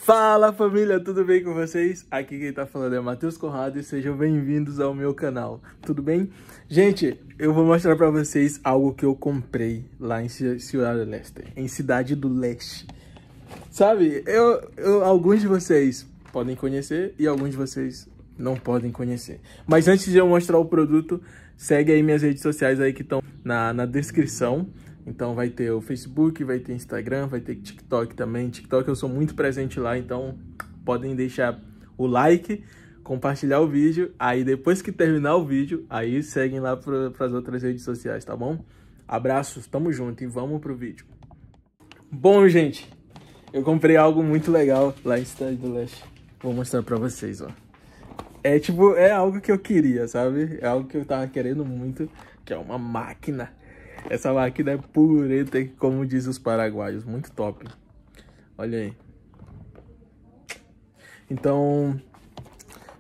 Fala família, tudo bem com vocês? Aqui quem tá falando é Matheus Conrado e sejam bem-vindos ao meu canal, tudo bem? Gente, eu vou mostrar pra vocês algo que eu comprei lá em Ciudad del Este, em Cidade do Leste. Sabe, alguns de vocês podem conhecer e alguns de vocês não podem conhecer. Mas antes de eu mostrar o produto, segue aí minhas redes sociais aí que estão na descrição. Então vai ter o Facebook, vai ter Instagram, vai ter TikTok também. TikTok eu sou muito presente lá, então podem deixar o like, compartilhar o vídeo. Aí depois que terminar o vídeo, aí seguem lá para as outras redes sociais, tá bom? Abraços, tamo junto e vamos pro vídeo. Bom, gente, eu comprei algo muito legal lá em Cidade do Leste. Vou mostrar pra vocês, ó. É algo que eu queria, sabe? É algo que eu tava querendo muito, que é uma máquina. Essa máquina é pureta, como diz os paraguaios. Muito top. Olha aí. Então,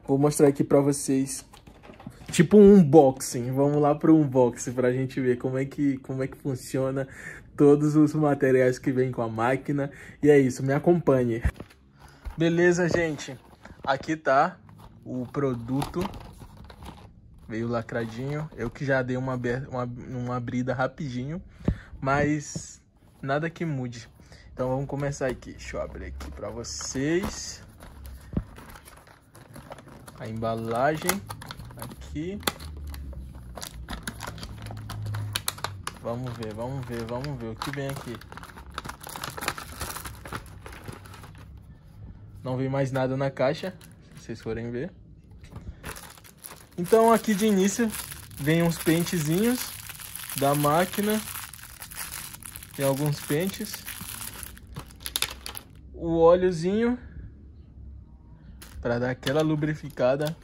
vou mostrar aqui pra vocês. Tipo um unboxing. Vamos lá pro unboxing pra gente ver como é que funciona todos os materiais que vem com a máquina. E é isso, me acompanhe. Beleza, gente? Aqui tá o produto. Veio lacradinho, eu que já dei uma abrida rapidinho, mas nada que mude. Então vamos começar aqui, deixa eu abrir aqui pra vocês. A embalagem aqui. Vamos ver o que vem aqui. Não vem mais nada na caixa, se vocês forem ver. Então aqui de início vem uns pentezinhos da máquina. Tem alguns pentes. O óleozinho para dar aquela lubrificada.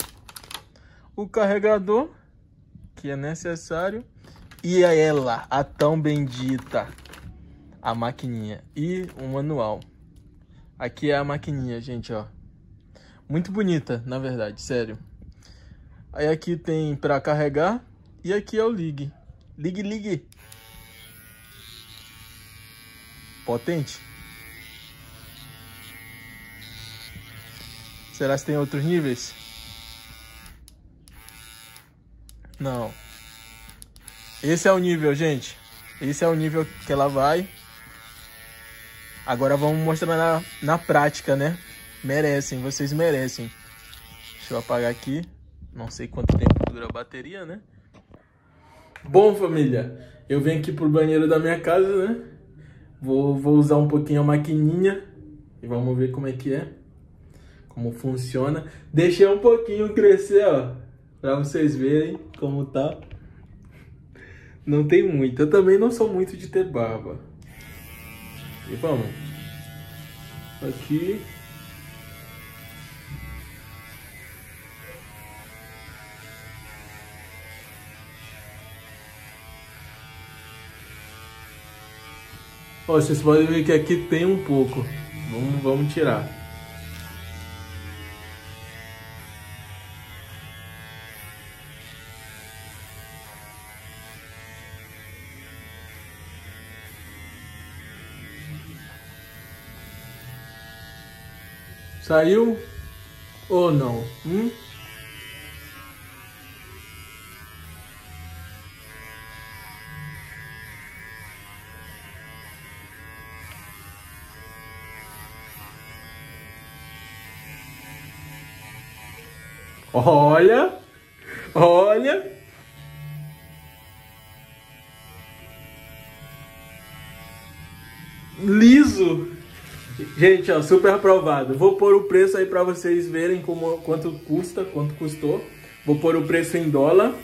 O carregador que é necessário. E ela, a tão bendita, a maquininha. E o manual. Aqui é a maquininha, gente, ó. Muito bonita, na verdade, sério. Aí aqui tem para carregar e aqui é o ligue. Ligue. Potente. Será que tem outros níveis? Não. Esse é o nível, gente. Esse é o nível que ela vai. Agora vamos mostrar na prática, né? Merecem, vocês merecem. Deixa eu apagar aqui. Não sei quanto tempo dura a bateria, né? Bom, família, eu venho aqui pro banheiro da minha casa, né? Vou usar um pouquinho a maquininha e vamos ver como é que é. Como funciona. Deixei um pouquinho crescer, ó. Pra vocês verem como tá. Não tem muito. Eu também não sou muito de ter barba. E vamos. Aqui. Ó, vocês podem ver que aqui tem um pouco. Vamos tirar. Saiu ou não? Olha. Liso. Gente, ó, super aprovado. Vou pôr o preço aí pra vocês verem quanto custou. Vou pôr o preço em dólar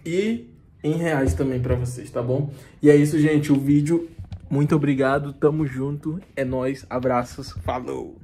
e em reais também pra vocês, tá bom? E é isso, gente, o vídeo. Muito obrigado, tamo junto. É nóis, abraços, falou!